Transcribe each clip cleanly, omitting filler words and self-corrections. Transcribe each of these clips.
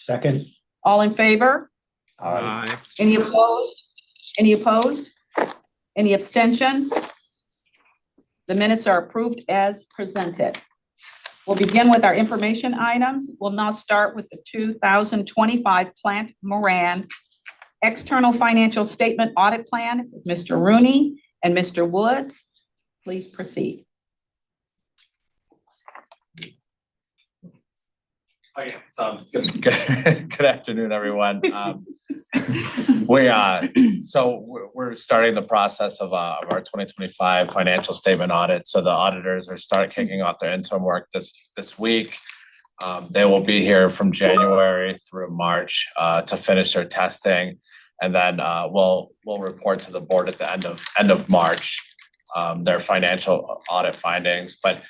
Second. All in favor? Aye. Any opposed? Any opposed? Any abstentions? The minutes are approved as presented. We'll begin with our information items. We'll now start with the 2025 Plant Moran External Financial Statement Audit Plan with Mr. Rooney and Mr. Woods. Please proceed. Okay, so good afternoon, everyone. We're starting the process of our 2025 financial statement audit. So the auditors are kicking off their interim work this week. They will be here from January through March to finish their testing, and then we'll report to the board at the end of March their financial audit findings. But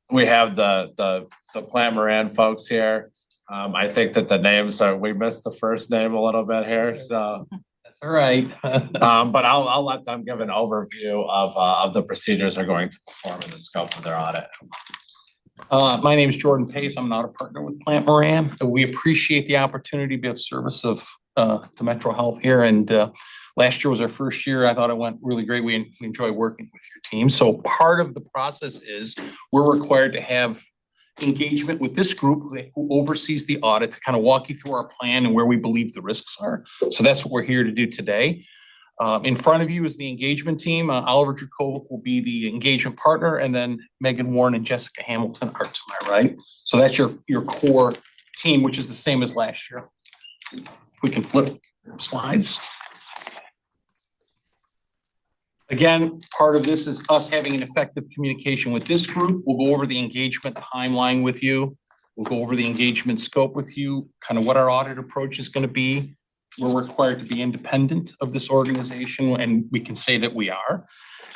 we have the Plant Moran folks here. I think that the names we missed the first name a little bit here, so. That's all right. But I'll let them give an overview of the procedures they're going to perform in the scope of their audit. My name is Jordan Pace. I'm not a partner with Plant Moran. We appreciate the opportunity to be of service to Metro Health here. And last year was our first year. I thought it went really great. We enjoy working with your team. So part of the process is we're required to have engagement with this group who oversees the audit to kind of walk you through our plan and where we believe the risks are. So that's what we're here to do today. In front of you is the engagement team. Oliver Dracovic will be the engagement partner, and then Megan Warren and Jessica Hamilton are to my right. So that's your core team, which is the same as last year. We can flip slides. Again, part of this is us having an effective communication with this group. We'll go over the engagement timeline with you. We'll go over the engagement scope with you, kind of what our audit approach is going to be. We're required to be independent of this organization, and we can say that we are.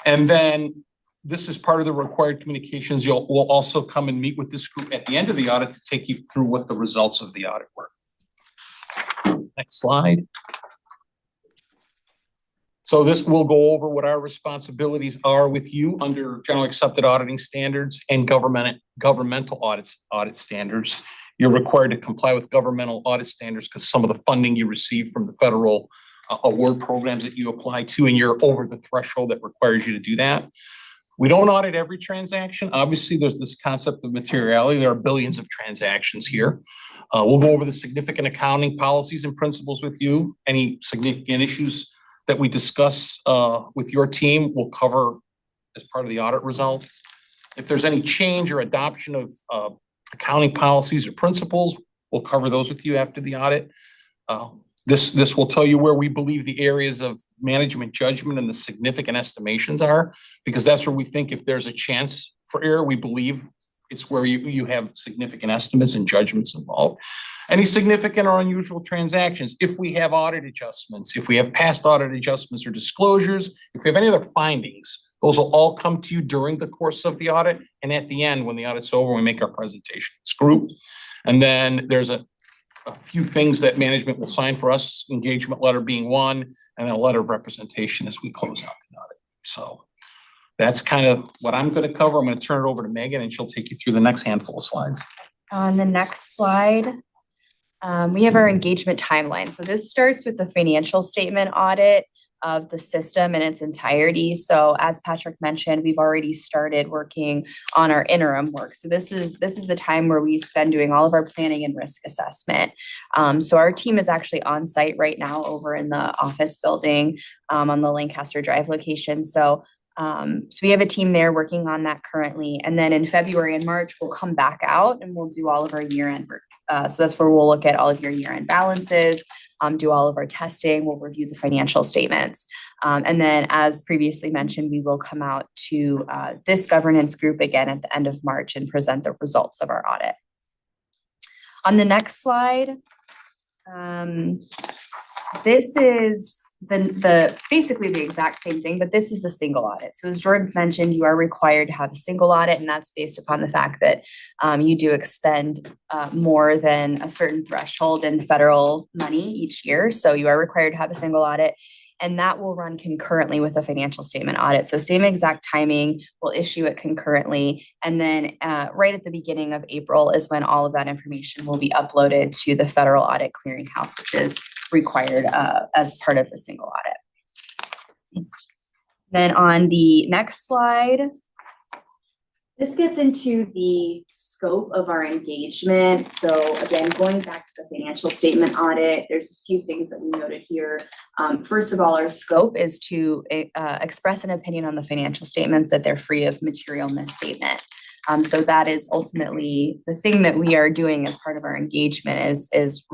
And then this is part of the required communications. We'll also come and meet with this group at the end of the audit to take you through what the results of the audit were. Next slide. So this will go over what our responsibilities are with you under generally accepted auditing standards and governmental audit standards. You're required to comply with governmental audit standards because some of the funding you receive from the federal award programs that you apply to, and you're over the threshold that requires you to do that. We don't audit every transaction. Obviously, there's this concept of materiality. There are billions of transactions here. We'll go over the significant accounting policies and principles with you. Any significant issues that we discuss with your team, we'll cover as part of the audit results. If there's any change or adoption of accounting policies or principles, we'll cover those with you after the audit. This will tell you where we believe the areas of management judgment and the significant estimations are, because that's where we think if there's a chance for error, we believe it's where you have significant estimates and judgments involved. Any significant or unusual transactions, if we have audit adjustments, if we have past audit adjustments or disclosures, if we have any other findings, those will all come to you during the course of the audit. And at the end, when the audit's over, we make our presentation to this group. And then there's a few things that management will sign for us, engagement letter being one, and then a letter of representation as we close out the audit. So that's kind of what I'm going to cover. I'm going to turn it over to Megan, and she'll take you through the next handful of slides. On the next slide, we have our engagement timeline. So this starts with the financial statement audit of the system in its entirety. So as Patrick mentioned, we've already started working on our interim work. So this is the time where we spend doing all of our planning and risk assessment. So our team is actually on site right now over in the office building on the Lancaster Drive location. So we have a team there working on that currently. And then in February and March, we'll come back out and we'll do all of our year-end work. So that's where we'll look at all of your year-end balances, do all of our testing, we'll review the financial statements. And then as previously mentioned, we will come out to this governance group again at the end of March and present the results of our audit. On the next slide, this is basically the exact same thing, but this is the single audit. So as Jordan mentioned, you are required to have a single audit, and that's based upon the fact that you do expend more than a certain threshold in federal money each year. So you are required to have a single audit. and that will run concurrently with the financial statement audit. So same exact timing, we'll issue it concurrently. And then right at the beginning of April is when all of that information will be uploaded to the Federal Audit Clearinghouse, which is required as part of the single audit. Then on the next slide, this gets into the scope of our engagement. So again, going back to the financial statement audit, there's a few things that we noted here. First of all, our scope is to express an opinion on the financial statements that they're free of material misstatement. So that is ultimately the thing that we are doing as part of our engagement is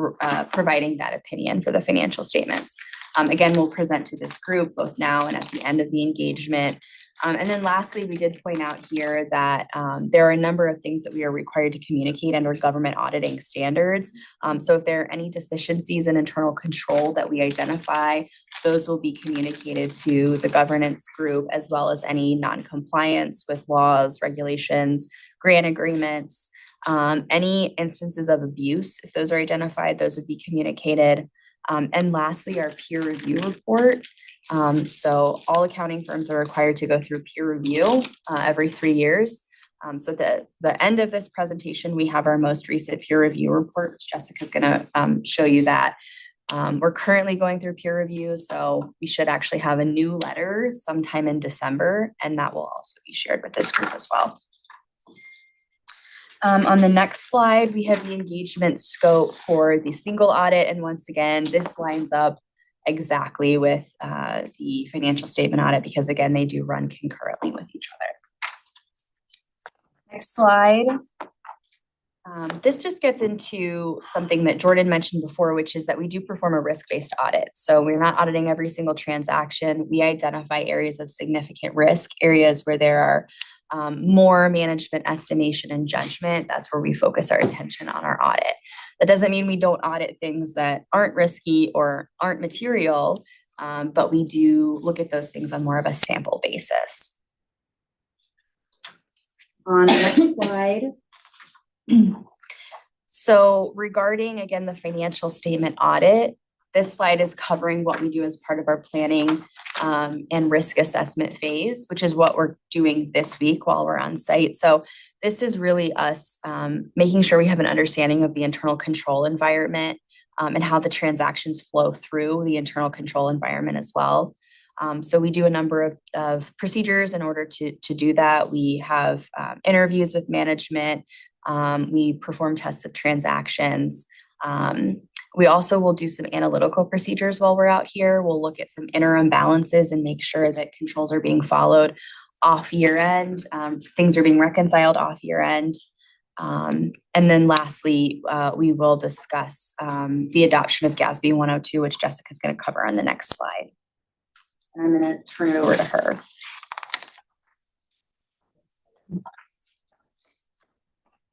providing that opinion for the financial statements. Again, we'll present to this group both now and at the end of the engagement. And then lastly, we did point out here that there are a number of things that we are required to communicate under government auditing standards. So if there are any deficiencies in internal control that we identify, those will be communicated to the governance group, as well as any non-compliance with laws, regulations, grant agreements, any instances of abuse. If those are identified, those would be communicated. And lastly, our peer review report. So all accounting firms are required to go through peer review every 3 years. So the end of this presentation, we have our most recent peer review report, which Jessica's gonna show you that. We're currently going through peer review, so we should actually have a new letter sometime in December, and that will also be shared with this group as well. On the next slide, we have the engagement scope for the single audit. And once again, this lines up exactly with the financial statement audit because again, they do run concurrently with each other. Next slide. This just gets into something that Jordan mentioned before, which is that we do perform a risk-based audit. So we're not auditing every single transaction. We identify areas of significant risk, areas where there are more management estimation and judgment. That's where we focus our attention on our audit. That doesn't mean we don't audit things that aren't risky or aren't material, but we do look at those things on more of a sample basis. On the next slide. So regarding, again, the financial statement audit, this slide is covering what we do as part of our planning and risk assessment phase, which is what we're doing this week while we're on site. So this is really us making sure we have an understanding of the internal control environment and how the transactions flow through the internal control environment as well. So we do a number of procedures in order to do that. We have interviews with management. We perform tests of transactions. We also will do some analytical procedures while we're out here. We'll look at some interim balances and make sure that controls are being followed off year end. Things are being reconciled off year end. And then lastly, we will discuss the adoption of GASB 102, which Jessica's going to cover on the next slide. And I'm going to turn it over to her.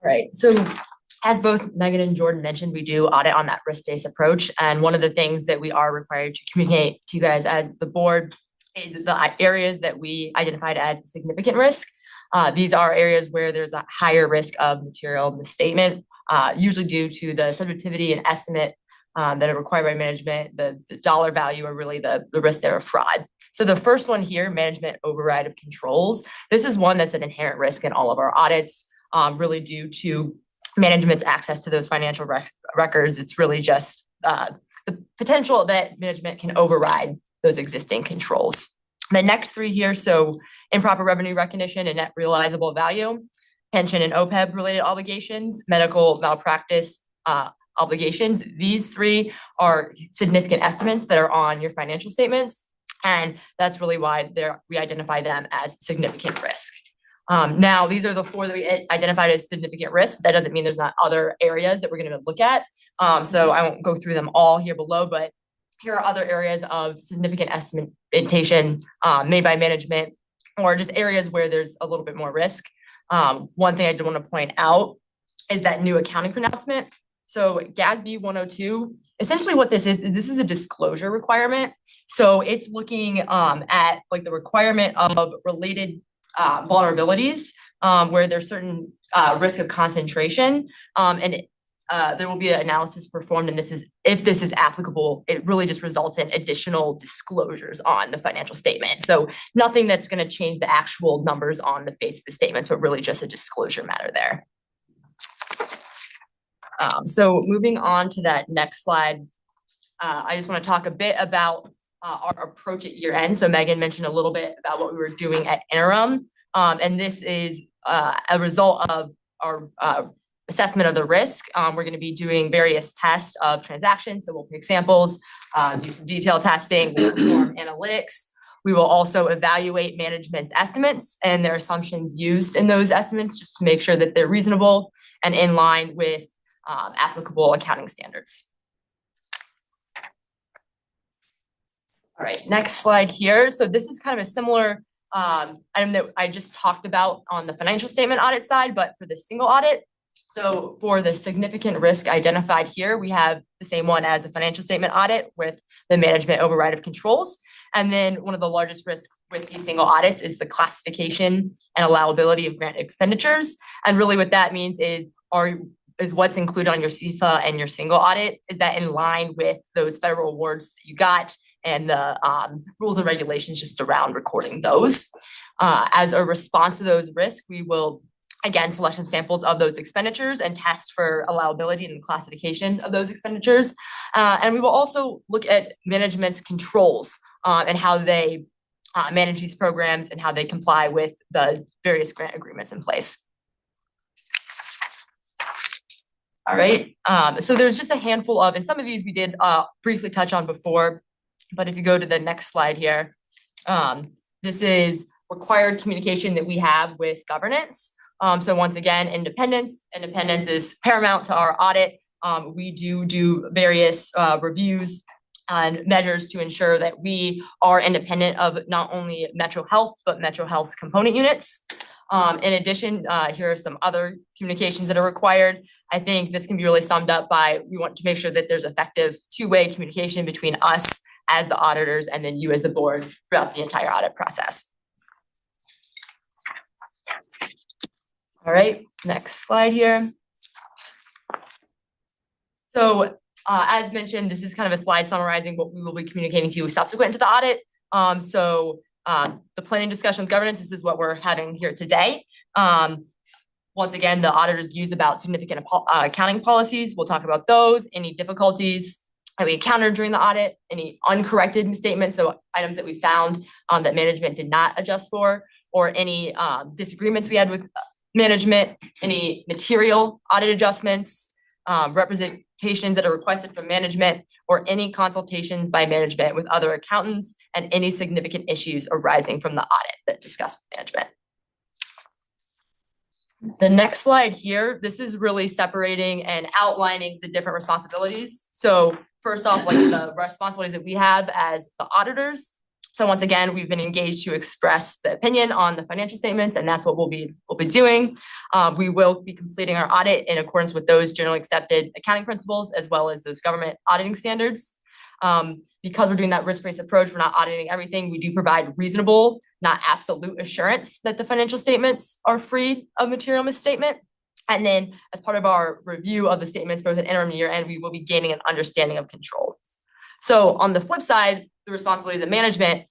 Right. So as both Megan and Jordan mentioned, we do audit on that risk-based approach. And one of the things that we are required to communicate to you guys as the board is the areas that we identified as significant risk. These are areas where there's a higher risk of material misstatement, usually due to the subjectivity and estimate that are required by management, the dollar value, or really the risk there of fraud. So the first one here, management override of controls. This is one that's an inherent risk in all of our audits, really due to management's access to those financial records. It's really just the potential that management can override those existing controls. The next three here, so improper revenue recognition and net realizable value, pension and OPEB related obligations, medical malpractice obligations. These three are significant estimates that are on your financial statements. And that's really why we identify them as significant risk. Now, these are the four that we identified as significant risk. That doesn't mean there's not other areas that we're going to look at. So I won't go through them all here below, but here are other areas of significant estimation made by management, or just areas where there's a little bit more risk. One thing I do want to point out is that new accounting pronouncement. So GASB 102, essentially what this is a disclosure requirement. So it's looking at like the requirement of related vulnerabilities where there's certain risk of concentration. And there will be an analysis performed, and if this is applicable, it really just results in additional disclosures on the financial statement. So nothing that's gonna change the actual numbers on the face of the statements, but really just a disclosure matter there. So moving on to that next slide, I just want to talk a bit about our approach at year end. So Megan mentioned a little bit about what we were doing at interim. And this is a result of our assessment of the risk. We're going to be doing various tests of transactions. So we'll pick samples, do some detailed testing, we'll perform analytics. We will also evaluate management's estimates and their assumptions used in those estimates, just to make sure that they're reasonable and in line with applicable accounting standards. All right, next slide here. So this is kind of a similar item that I just talked about on the financial statement audit side, but for the single audit. So for the significant risk identified here, we have the same one as the financial statement audit with the management override of controls. And then one of the largest risks with these single audits is the classification and allowability of grant expenditures. And really what that means is what's included on your CFA and your single audit, is that in line with those federal awards that you got and the rules and regulations just around recording those. As a response to those risks, we will again select some samples of those expenditures and test for allowability and classification of those expenditures. And we will also look at management's controls and how they manage these programs and how they comply with the various grant agreements in place. All right, so there's just a handful of, and some of these we did briefly touch on before, but if you go to the next slide here, this is required communication that we have with governance. So once again, independence is paramount to our audit. We do various reviews and measures to ensure that we are independent of not only Metro Health, but Metro Health's component units. In addition, here are some other communications that are required. I think this can be really summed up by, we want to make sure that there's effective two-way communication between us as the auditors and then you as the board throughout the entire audit process. All right, next slide here. So as mentioned, this is kind of a slide summarizing what we will be communicating to you subsequent to the audit. The planning discussion with governance, this is what we're having here today. Once again, the auditor's views about significant accounting policies, we'll talk about those, any difficulties that we encountered during the audit, any uncorrected misstatements, so items that we found that management did not adjust for, or any disagreements we had with management, any material audit adjustments, representations that are requested from management, or any consultations by management with other accountants, and any significant issues arising from the audit that discussed management. The next slide here, this is really separating and outlining the different responsibilities. So first off, like the responsibilities that we have as the auditors. So once again, we've been engaged to express the opinion on the financial statements, and that's what we'll be doing. We will be completing our audit in accordance with those generally accepted accounting principles, as well as those government auditing standards. Because we're doing that risk-based approach, we're not auditing everything. We do provide reasonable, not absolute assurance that the financial statements are free of material misstatement. And then as part of our review of the statements, both at interim and year end, we will be gaining an understanding of controls. So on the flip side, the responsibilities of management,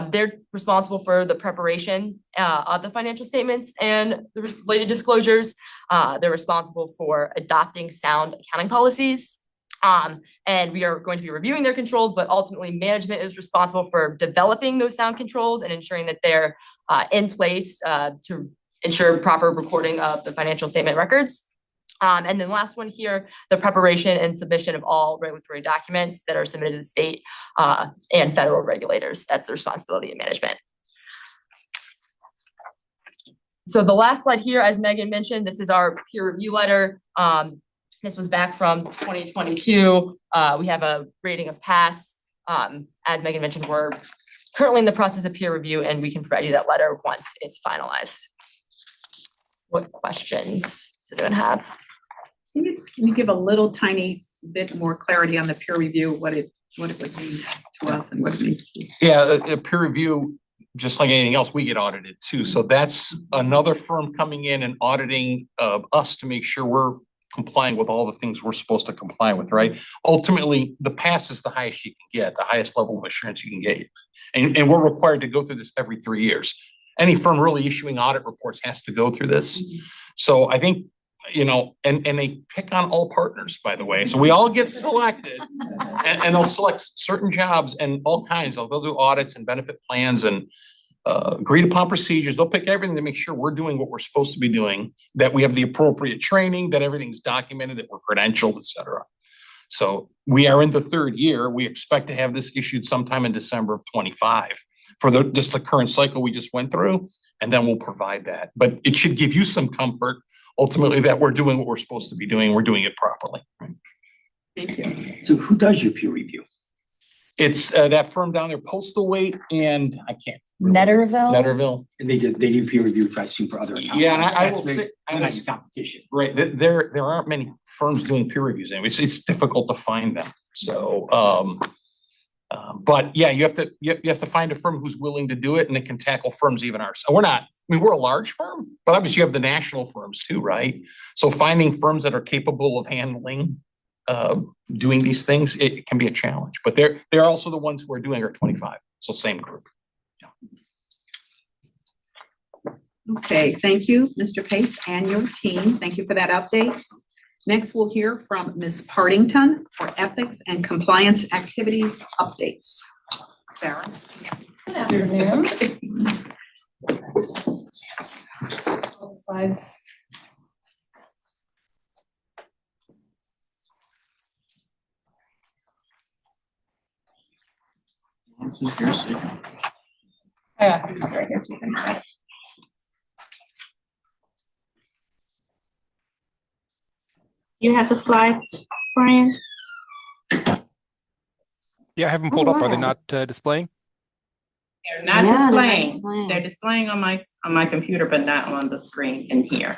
they're responsible for the preparation of the financial statements and the related disclosures. They're responsible for adopting sound accounting policies. And we are going to be reviewing their controls, but ultimately management is responsible for developing those sound controls and ensuring that they're in place to ensure proper recording of the financial statement records. And then last one here, the preparation and submission of all regulatory documents that are submitted to the state and federal regulators. That's the responsibility of management. So the last slide here, as Megan mentioned, this is our peer review letter. This was back from 2022. We have a rating of pass. As Megan mentioned, we're currently in the process of peer review, and we can provide you that letter once it's finalized. What questions does anyone have? Can you give a little tiny bit more clarity on the peer review, what it would mean to us and what it means to you? Yeah, a peer review, just like anything else, we get audited too. So that's another firm coming in and auditing us to make sure we're complying with all the things we're supposed to comply with, right? Ultimately, the pass is the highest you can get, the highest level of assurance you can get. And we're required to go through this every 3 years. Any firm really issuing audit reports has to go through this. So I think, and they pick on all partners, by the way. So we all get selected and they'll select certain jobs and all kinds of, they'll do audits and benefit plans and agreed upon procedures. They'll pick everything to make sure we're doing what we're supposed to be doing, that we have the appropriate training, that everything's documented, that we're credentialed, et cetera. So we are in the 3rd year. We expect to have this issued sometime in December of 25 for just the current cycle we just went through, and then we'll provide that. But it should give you some comfort ultimately that we're doing what we're supposed to be doing. We're doing it properly. Thank you. So who does your peer review? It's that firm down there, Postal Weight, and I can't. Netterville? Netterville. And they do peer review, I assume, for other. Yeah, and I will That's say, they're not your competition. right, there aren't many firms doing peer reviews anyway. It's difficult to find them. So, but yeah, you have to find a firm who's willing to do it and it can tackle firms even ours. So we're a large firm, but obviously you have the national firms too, right? So finding firms that are capable of handling doing these things, it can be a challenge, but they're also the ones who are doing our 25. So same group. Okay, thank you, Mr. Pace and your team. Thank you for that update. Next, we'll hear from Ms. Partington for ethics and compliance activities updates. Sarah? Good afternoon. Slides. This is your secret. Yeah, it's right here too. You have the slides, Brian? Yeah, I have them pulled up. Are they not displaying? They're not displaying. They're displaying on my computer, but not on the screen in here.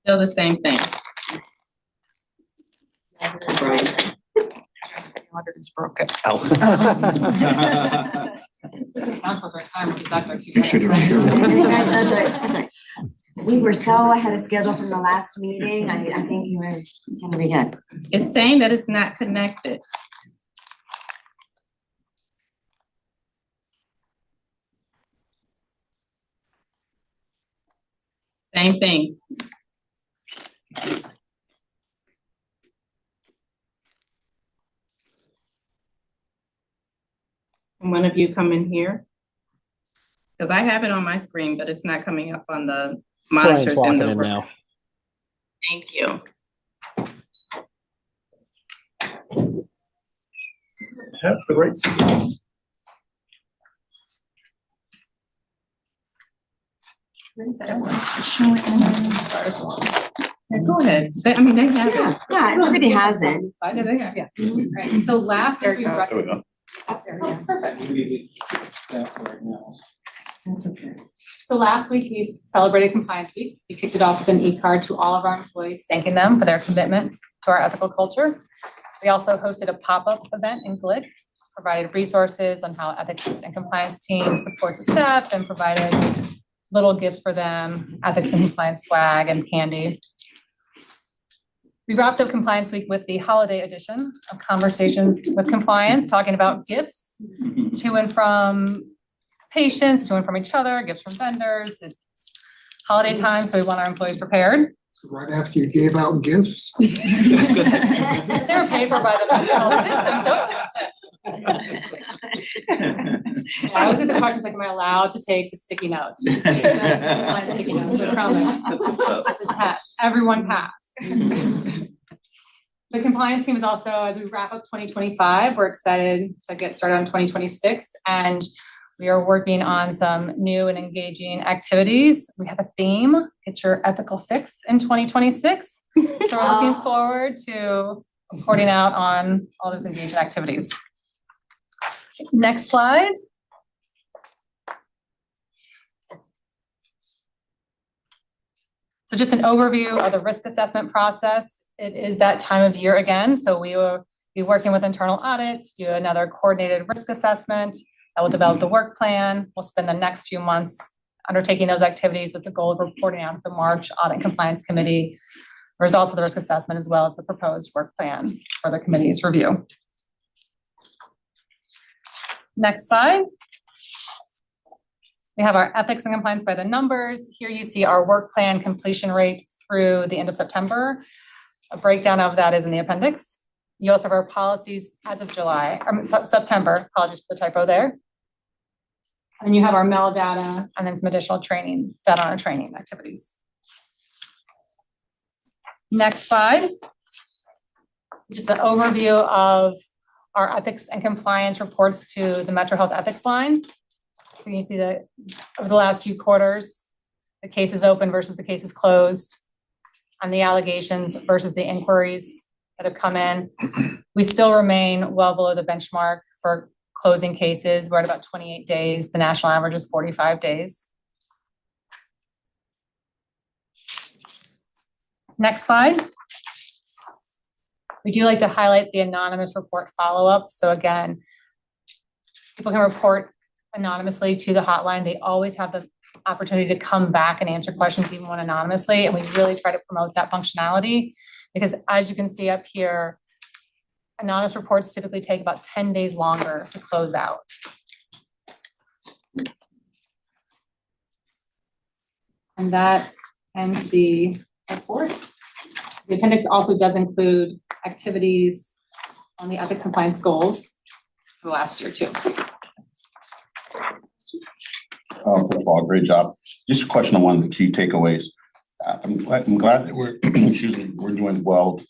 Still the same thing. It's broken. We were so ahead of schedule from the last meeting. I think you were gonna be good. It's saying that it's not connected. Same thing. Can one of you come in here? Because I have it on my screen, but it's not coming up on the monitors in the room. Now. Thank you. Have the right screen. Yeah, go ahead. They have it. Yeah, everybody has it. Right, so last week we There we go. Oh, perfect. So last week we celebrated Compliance Week. We kicked it off with an e-card to all of our employees, thanking them for their commitment to our ethical culture. We also hosted a pop-up event in Glick, provided resources on how ethics and compliance team supports the staff and provided little gifts for them, ethics and compliance swag and candy. We wrapped up Compliance Week with the holiday edition of Conversations with Compliance, talking about gifts to and from patients, to and from each other, gifts from vendors. It's holiday time, so we want our employees prepared. So right after you gave out gifts? They were paid for by the federal system, so I always get the questions like, am I allowed to take the sticky notes? Sticky notes, I promise. It's a test. Everyone passed. The compliance team is also, as we wrap up 2025, we're excited to get started on 2026, and we are working on some new and engaging activities. We have a theme, get your ethical fix in 2026. So we're looking forward to reporting out on all those engaging activities. Next slide. So just an overview of the risk assessment process. It is that time of year again, so we will be working with internal audit to do another coordinated risk assessment. That will develop the work plan. We'll spend the next few months undertaking those activities with the goal of reporting out to the March Audit and Compliance Committee results of the risk assessment as well as the proposed work plan for the committee's review. Next slide. We have our ethics and compliance by the numbers. Here you see our work plan completion rate through the end of September. A breakdown of that is in the appendix. You also have our policies as of September, apologies for the typo there. And you have our MEL data and then some additional trainings, data on our training activities. Next slide. Just an overview of our ethics and compliance reports to the Metro Health Ethics line. So you see that over the last few quarters, the cases open versus the cases closed, and the allegations versus the inquiries that have come in. We still remain well below the benchmark for closing cases. We're at about 28 days. The national average is 45 days. Next slide. We do like to highlight the anonymous report follow-up. So again, people can report anonymously to the hotline. They always have the opportunity to come back and answer questions even when anonymously. And we really try to promote that functionality because as you can see up here, anonymous reports typically take about 10 days longer to close out. And that ends the report. The appendix also does include activities on the ethics and compliance goals for last year too. First of all, great job. Just a question on one of the key takeaways. I'm glad that we're, excuse me, we're doing well,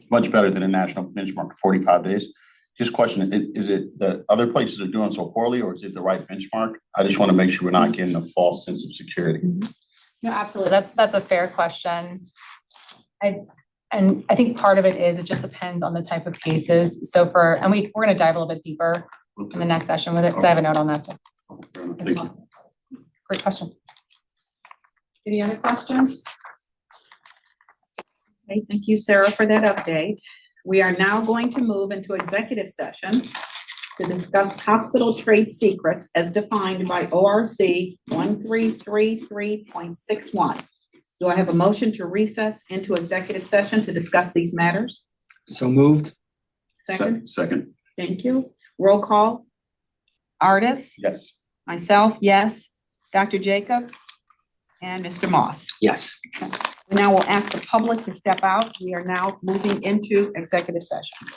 much better than a national benchmark of 45 days. Just question, is it that other places are doing so poorly or is it the right benchmark? I just want to make sure we're not getting a false sense of security. No, absolutely. That's a fair question. And I think part of it is it just depends on the type of cases. So we're going to dive a little bit deeper in the next session with it because I have a note on that too. Thank you. Great question. Any other questions? Okay, thank you, Sarah, for that update. We are now going to move into executive session to discuss hospital trade secrets as defined by ORC 1333.61. Do I have a motion to recess into executive session to discuss these matters? So moved. Second, Second. thank you. Roll call. Artis? Yes. Myself, yes. Dr. Jacobs? And Mr. Moss? Yes. We now will ask the public to step out. We are now moving into executive session.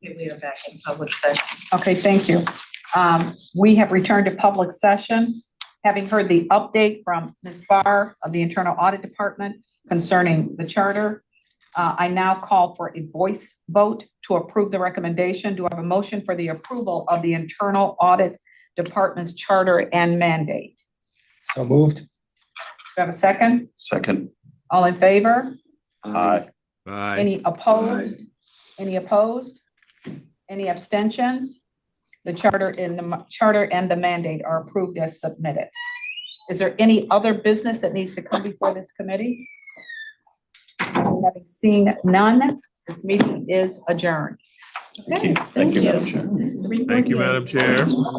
We are back in public session. Okay, thank you. We have returned to public session. Having heard the update from Ms. Barr of the Internal Audit Department concerning the charter, I now call for a voice vote to approve the recommendation. Do I have a motion for the approval of the Internal Audit Department's charter and mandate? So moved. Do I have a second? Second. All in favor? Aye. Any opposed? Any opposed? Any abstentions? The charter and the mandate are approved as submitted. Is there any other business that needs to come before this committee? Having seen none, this meeting is adjourned. Okay, Thank you, Madam Chair. Thank you, Madam Chair.